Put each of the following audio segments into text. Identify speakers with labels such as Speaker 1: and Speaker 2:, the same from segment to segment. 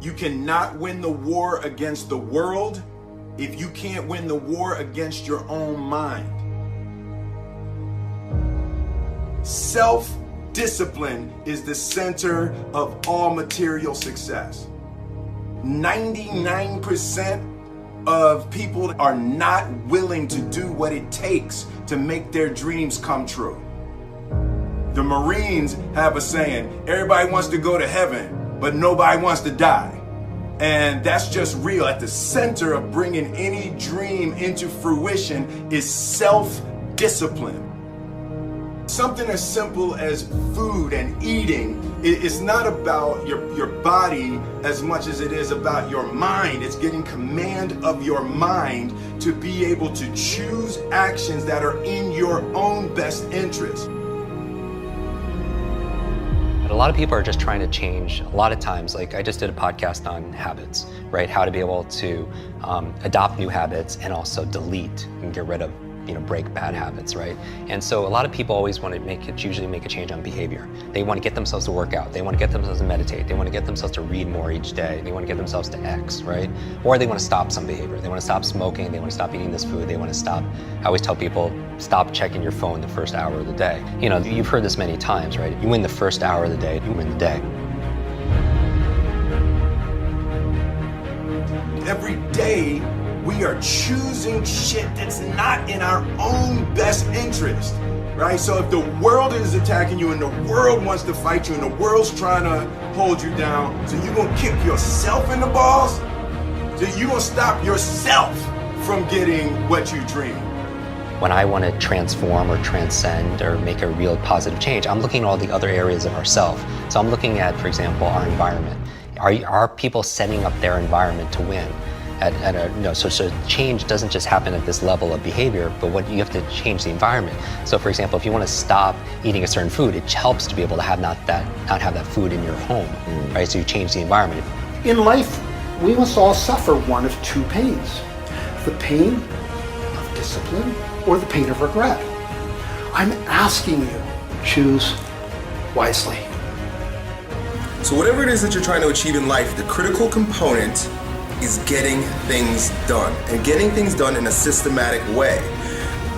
Speaker 1: You cannot win the war against the world if you can't win the war against your own mind. Self-discipline is the center of all material success. 99% of people are not willing to do what it takes to make their dreams come true. The Marines have a saying, everybody wants to go to heaven, but nobody wants to die. And that's just real. At the center of bringing any dream into fruition is self-discipline. Something as simple as food and eating, it's not about your body as much as it is about your mind. It's getting command of your mind to be able to choose actions that are in your own best interest.
Speaker 2: A lot of people are just trying to change. A lot of times, like I just did a podcast on habits, right? How to be able to adopt new habits and also delete and get rid of, break bad habits, right? And so a lot of people always want to usually make a change on behavior. They want to get themselves to work out. They want to get themselves to meditate. They want to get themselves to read more each day. They want to get themselves to X, right? Or they want to stop some behavior. They want to stop smoking. They want to stop eating this food. They want to stop, I always tell people, stop checking your phone the first hour of the day. You've heard this many times, right? You win the first hour of the day, you win the day.
Speaker 1: Every day, we are choosing shit that's not in our own best interest, right? So if the world is attacking you and the world wants to fight you and the world's trying to hold you down, so you're gonna kick yourself in the balls? So you're gonna stop yourself from getting what you dream?
Speaker 2: When I want to transform or transcend or make a real positive change, I'm looking at all the other areas of ourself. So I'm looking at, for example, our environment. Are people setting up their environment to win? So change doesn't just happen at this level of behavior, but what you have to change the environment. So for example, if you want to stop eating a certain food, it helps to be able to have not have that food in your home, right? So you change the environment.
Speaker 3: In life, we must all suffer one of two pains: the pain of discipline or the pain of regret. I'm asking you, choose wisely.
Speaker 4: So whatever it is that you're trying to achieve in life, the critical component is getting things done, and getting things done in a systematic way.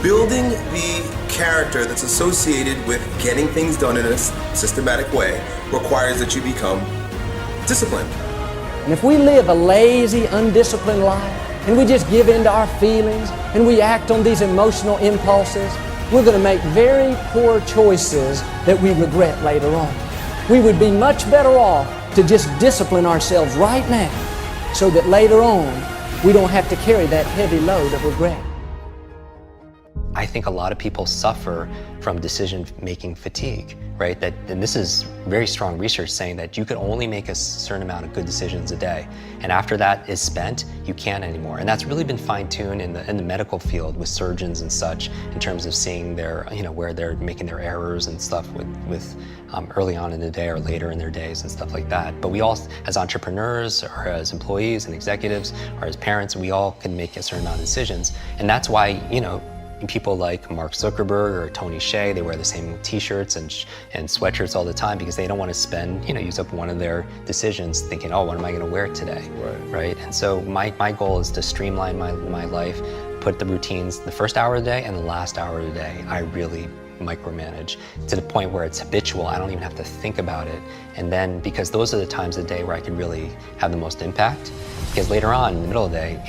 Speaker 4: Building the character that's associated with getting things done in a systematic way requires that you become disciplined.
Speaker 5: And if we live a lazy, undisciplined life, and we just give in to our feelings, and we act on these emotional impulses, we're going to make very poor choices that we regret later on. We would be much better off to just discipline ourselves right now, so that later on, we don't have to carry that heavy load of regret.
Speaker 2: I think a lot of people suffer from decision-making fatigue, right? And this is very strong research saying that you can only make a certain amount of good decisions a day. And after that is spent, you can't anymore. And that's really been fine-tuned in the medical field with surgeons and such, in terms of seeing their, where they're making their errors and stuff with early on in the day or later in their days and stuff like that. But we all, as entrepreneurs or as employees and executives or as parents, we all can make a certain amount of decisions. And that's why, people like Mark Zuckerberg or Tony Hsieh, they wear the same t-shirts and sweatshirts all the time because they don't want to spend, use up one of their decisions thinking, oh, what am I going to wear today? Right? And so my goal is to streamline my life, put the routines, the first hour of the day and the last hour of the day, I really micromanage to the point where it's habitual. I don't even have to think about it. And then, because those are the times of the day where I can really have the most impact, because later on in the middle of the day,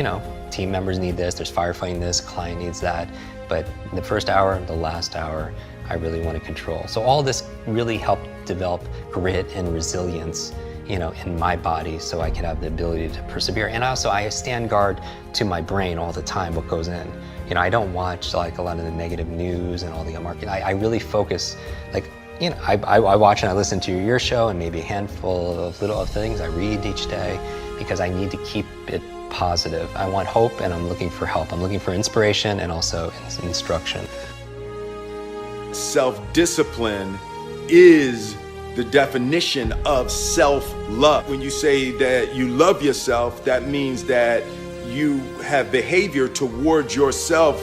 Speaker 2: team members need this, there's firefighting this, client needs that. But the first hour, the last hour, I really want to control. So all this really helped develop grit and resilience, in my body, so I can have the ability to persevere. And also, I stand guard to my brain all the time, what goes in. I don't watch like a lot of the negative news and all the marketing. I really focus, I watch and I listen to your show and maybe a handful of little things I read each day, because I need to keep it positive. I want hope and I'm looking for help. I'm looking for inspiration and also instruction.
Speaker 1: Self-discipline is the definition of self-love. When you say that you love yourself, that means that you have behavior towards yourself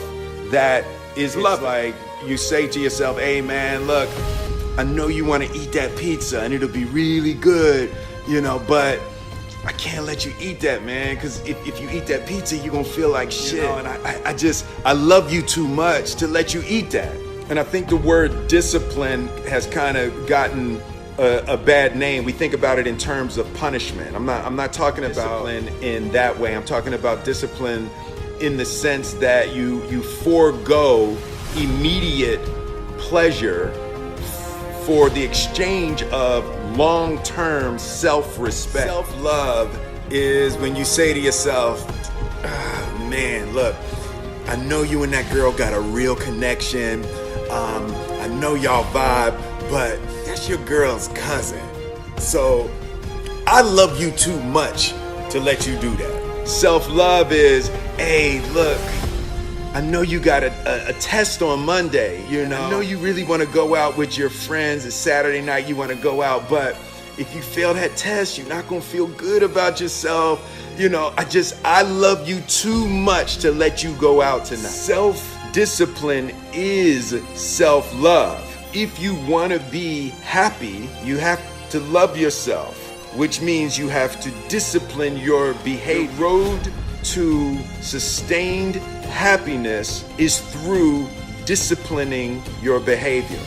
Speaker 1: that is love. Like you say to yourself, hey man, look, I know you want to eat that pizza and it'll be really good, but I can't let you eat that, man, because if you eat that pizza, you're gonna feel like shit. And I love you too much to let you eat that. And I think the word discipline has kind of gotten a bad name. We think about it in terms of punishment. I'm not talking about discipline in that way. I'm talking about discipline in the sense that you forego immediate pleasure for the exchange of long-term self-respect. Self-love is when you say to yourself, man, look, I know you and that girl got a real connection. I know y'all vibe, but that's your girl's cousin. So I love you too much to let you do that. Self-love is, hey, look, I know you got a test on Monday, you know. I know you really want to go out with your friends. It's Saturday night, you want to go out, but if you fail that test, you're not going to feel good about yourself. You know, I love you too much to let you go out tonight. Self-discipline is self-love. If you want to be happy, you have to love yourself, which means you have to discipline your behavior. The road to sustained happiness is through disciplining your behavior.